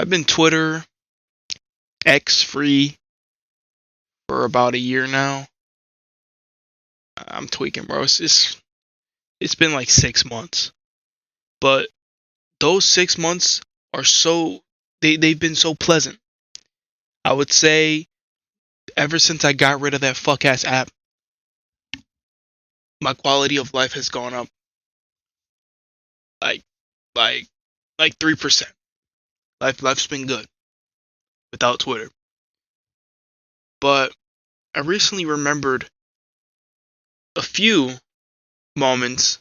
I've been Twitter X free for about a year now. I'm tweaking, bro. It's been like 6 months, but those 6 months are they've been so pleasant. I would say ever since I got rid of that fuck ass app, my quality of life has gone up like like like 3%. Life's been good without Twitter. But I recently remembered a few moments,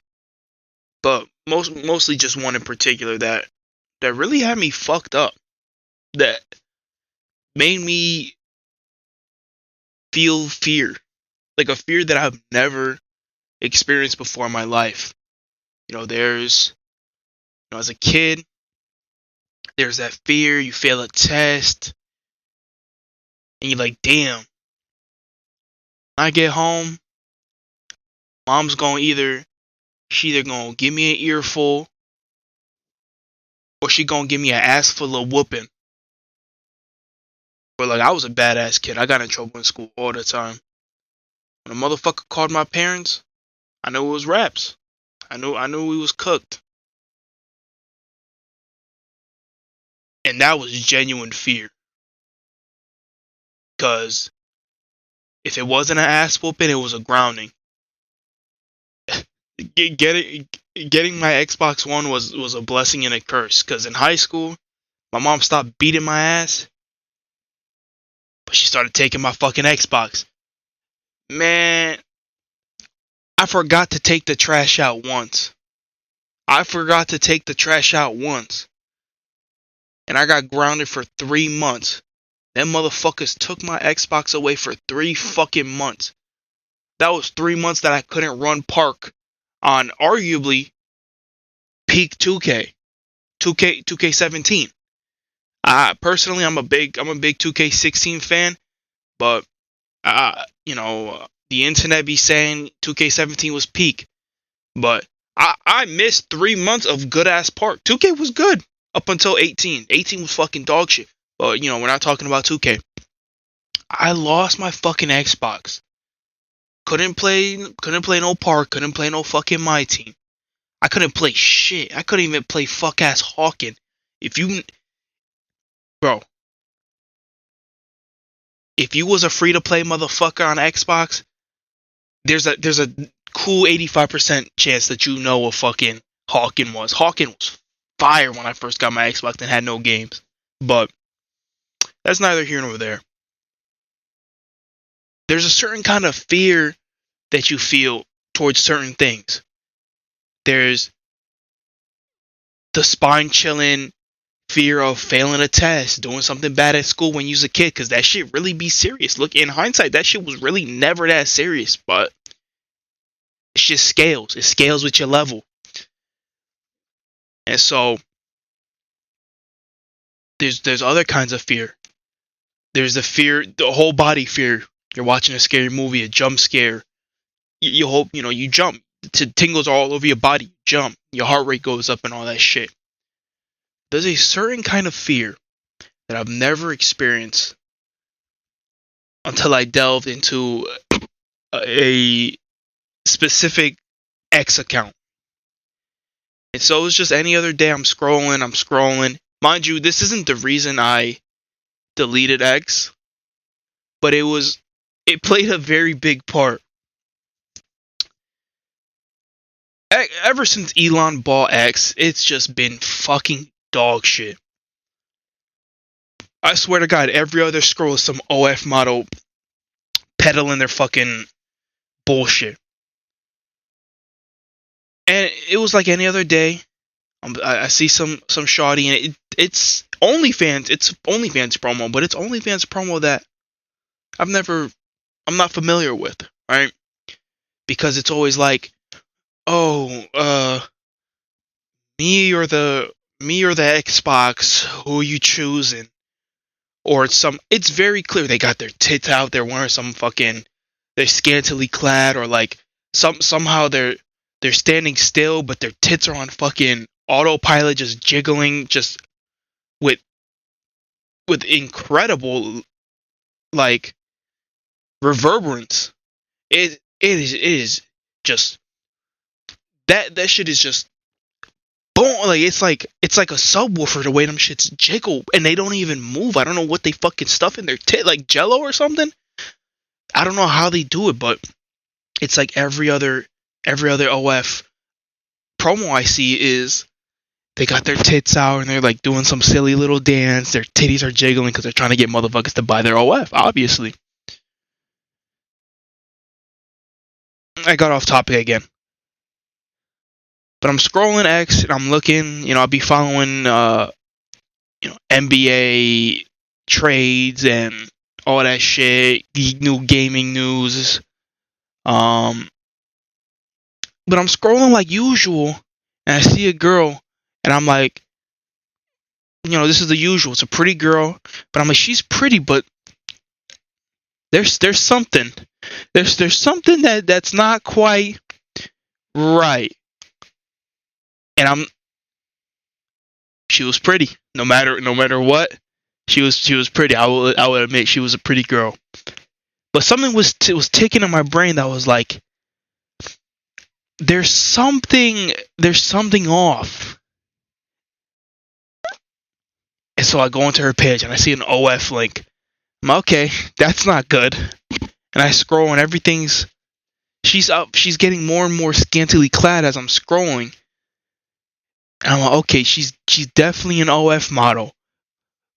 but mostly just one in particular that really had me fucked up. That made me feel fear, like a fear that I've never experienced before in my life. There's as a kid, there's that fear. You fail a test, and you're like, damn. When I get home, mom's she either gonna give me an earful, or she gonna give me an ass full of whooping. But like, I was a badass kid. I got in trouble in school all the time. When a motherfucker called my parents, I knew it was raps. I knew we was cooked. And that was genuine fear. Cause if it wasn't an ass whooping, it was a grounding. Getting my Xbox One was a blessing and a curse. Cause in high school, my mom stopped beating my ass, but she started taking my fucking Xbox. Man, I forgot to take the trash out once. And I got grounded for 3 months. Them motherfuckers took my Xbox away for 3 fucking months. That was 3 months that I couldn't run park on arguably peak 2K17. Personally, I'm a big 2K16 fan, but the internet be saying 2K17 was peak. But I missed 3 months of good ass park. 2K was good up until 18. 18 was fucking dog shit. But we're not talking about 2K. I lost my fucking Xbox. Couldn't play no park. Couldn't play no fucking my team. I couldn't play shit. I couldn't even play fuck ass Hawken. Bro, if you was a free to play motherfucker on Xbox, there's a cool 85% chance that you know what fucking Hawken was. Hawken was fire when I first got my Xbox and had no games. But that's neither here nor there. There's a certain kind of fear that you feel towards certain things. There's the spine chilling fear of failing a test, doing something bad at school when you was a kid, because that shit really be serious. Look, in hindsight, that shit was really never that serious, but it just scales. It scales with your level. And so there's other kinds of fear. There's the whole body fear. You're watching a scary movie, a jump scare. You hope, you jump. Tingles all over your body. Jump. Your heart rate goes up and all that shit. There's a certain kind of fear that I've never experienced until I delved into a specific X account. And so it was just any other day I'm scrolling. Mind you, this isn't the reason I deleted X, but it played a very big part. Ever since Elon bought X, it's just been fucking dog shit. I swear to God, every other scroll is some OF model peddling their fucking bullshit. And it was like any other day. I see some shoddy, and it's OnlyFans. It's OnlyFans promo, but it's OnlyFans promo that I'm not familiar with, right? Because it's always like, oh, me or the Xbox, who are you choosing? Or it's very clear they got their tits out, they're wearing they're scantily clad, or like somehow they're standing still, but their tits are on fucking autopilot, just jiggling, just with with incredible like reverberance. It is just that shit is just boom. Like it's like a subwoofer the way them shits jiggle, and they don't even move. I don't know what they fucking stuff in their tit, like Jello or something. I don't know how they do it, but it's like every other OF promo I see is they got their tits out and they're like doing some silly little dance. Their titties are jiggling because they're trying to get motherfuckers to buy their OF. Obviously, I got off topic again. But I'm scrolling X and I'm looking, I'll be following, NBA trades and all that shit, new gaming news. But I'm scrolling like usual and I see a girl and I'm like, this is the usual. It's a pretty girl, but I'm like, she's pretty, but there's something. There's something that's not quite right. And she was pretty. No matter what, she was pretty. I will admit she was a pretty girl. But something was ticking in my brain that was like, there's something off. And so I go into her page and I see an OF link. I'm like, okay, that's not good. And I scroll and she's getting more and more scantily clad as I'm scrolling. And I'm like, okay, she's definitely an OF model.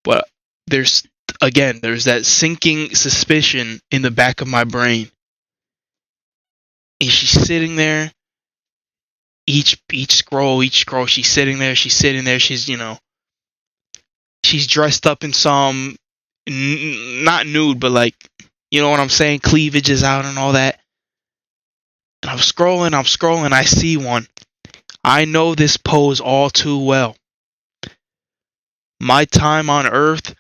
But there's that sinking suspicion in the back of my brain. And she's sitting there. Each scroll, she's sitting there. She's dressed up in some, not nude, but like, you know what I'm saying? Cleavage is out and all that. And I'm scrolling, I see one. I know this pose all too well. My time on Earth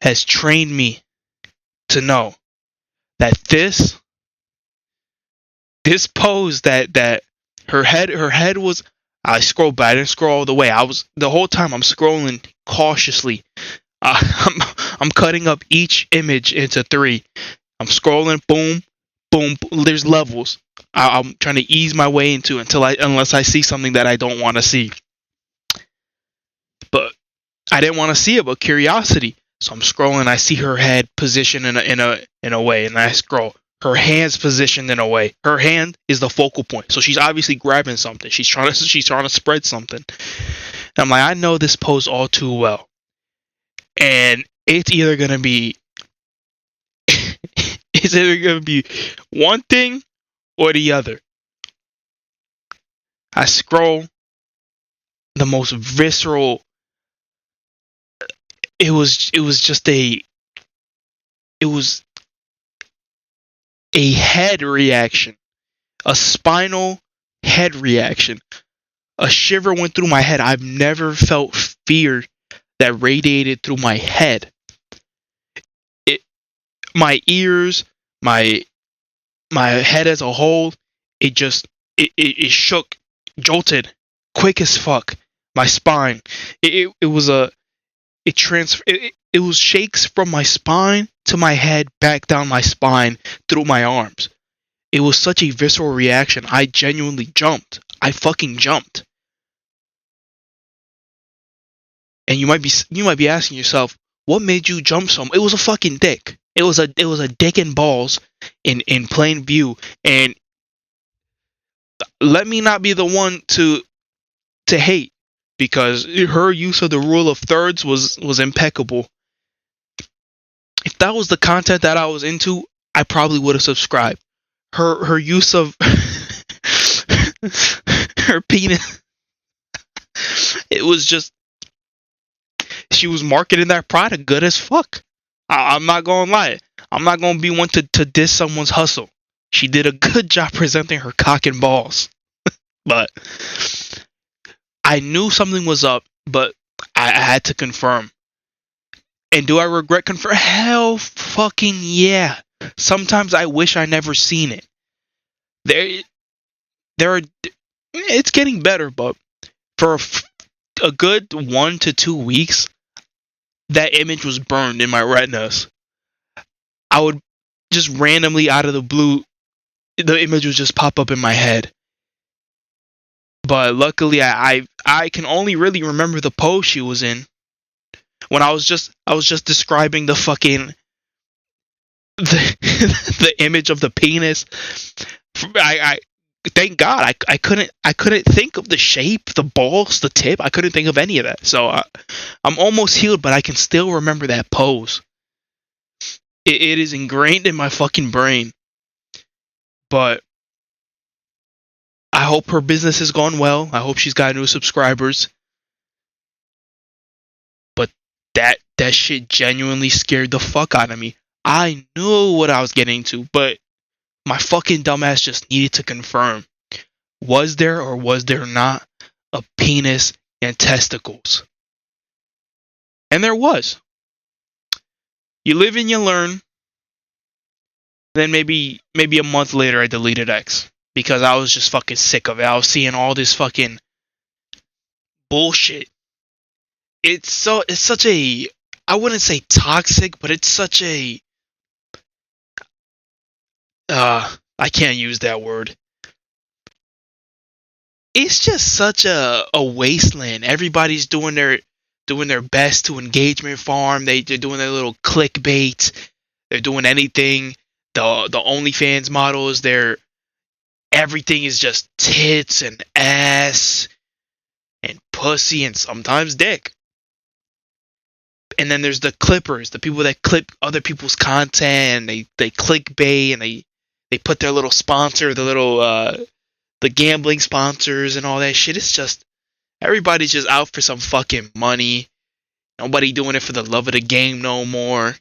has trained me to know that this pose that her head was. I scrolled back. I didn't scroll all the way. The whole time I'm scrolling cautiously. I'm cutting up each image into 3. I'm scrolling. Boom, boom. There's levels. I'm trying to ease my way into unless I see something that I don't want to see. But I didn't want to see it, but curiosity. So I'm scrolling. I see her head positioned in a way, and I scroll. Her hand's positioned in a way. Her hand is the focal point. So she's obviously grabbing something. She's trying to spread something. And I'm like, I know this pose all too well. And it's either gonna be one thing or the other. I scroll. The most visceral. It was a head reaction, a spinal head reaction. A shiver went through my head. I've never felt fear that radiated through my head. My ears, my head as a whole, it shook, jolted, quick as fuck. My spine, it was shakes from my spine to my head, back down my spine, through my arms. It was such a visceral reaction. I genuinely jumped. I fucking jumped. And you might be asking yourself, what made you jump so much? It was a fucking dick. It was a dick and balls in plain view. And let me not be the one to hate, because her use of the rule of thirds was impeccable. If that was the content that I was into, I probably would have subscribed. Her use of her penis, it was just, she was marketing that product good as fuck. I'm not gonna lie. I'm not gonna be one to diss someone's hustle. She did a good job presenting her cock and balls. But I knew something was up, but I had to confirm. And do I regret confirm? Hell fucking yeah. Sometimes I wish I never seen it. There are, it's getting better, but for a good 1 to 2 weeks, that image was burned in my retinas, I would just randomly out of the blue, the image would just pop up in my head. But luckily, I can only really remember the pose she was in. When I was just describing the fucking the image of the penis. I thank God I couldn't think of the shape, the balls, the tip. I couldn't think of any of that. So I'm almost healed, but I can still remember that pose. It is ingrained in my fucking brain. But I hope her business has gone well. I hope she's got new subscribers. But that shit genuinely scared the fuck out of me. I knew what I was getting into, but my fucking dumbass just needed to confirm. Was there or was there not a penis and testicles? And there was. You live and you learn. Then maybe a month later I deleted X. Because I was just fucking sick of it. I was seeing all this fucking bullshit. It's such a, I wouldn't say toxic, but it's such a, I can't use that word. It's just such a wasteland. Everybody's doing their best to engagement farm. They're doing their little clickbait. They're doing anything. The OnlyFans models, everything is just tits and ass and pussy and sometimes dick. And then there's the clippers, the people that clip other people's content, and they clickbait, and they put their little sponsor, the gambling sponsors and all that shit. It's just, everybody's just out for some fucking money. Nobody doing it for the love of the game no more.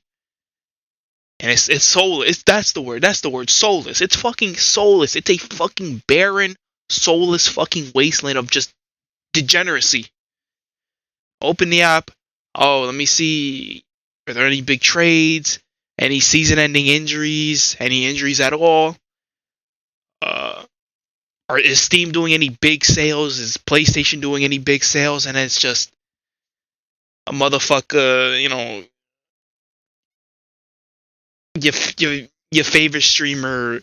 And it's soulless. That's the word. Soulless. It's fucking soulless. It's a fucking barren, soulless fucking wasteland of just degeneracy. Open the app. Oh, let me see. Are there any big trades? Any season-ending injuries? Any injuries at all? Is Steam doing any big sales? Is PlayStation doing any big sales? And it's just a motherfucker, your favorite streamer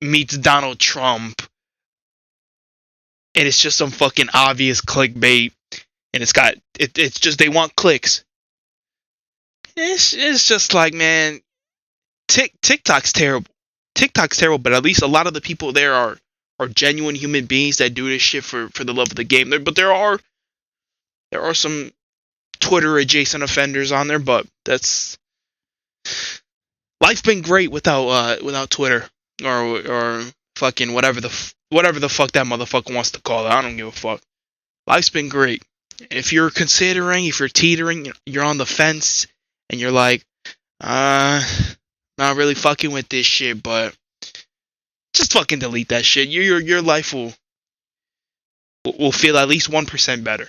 meets Donald Trump, and it's just some fucking obvious clickbait, and it's just they want clicks. It's just like, man, TikTok's terrible. TikTok's terrible, but at least a lot of the people there are genuine human beings that do this shit for the love of the game. But there are some Twitter adjacent offenders on there, but that's, life's been great without Twitter or fucking whatever the fuck that motherfucker wants to call it. I don't give a fuck. Life's been great. If you're teetering, you're on the fence, and you're like, not really fucking with this shit, but just fucking delete that shit. Your life will feel at least 1% better.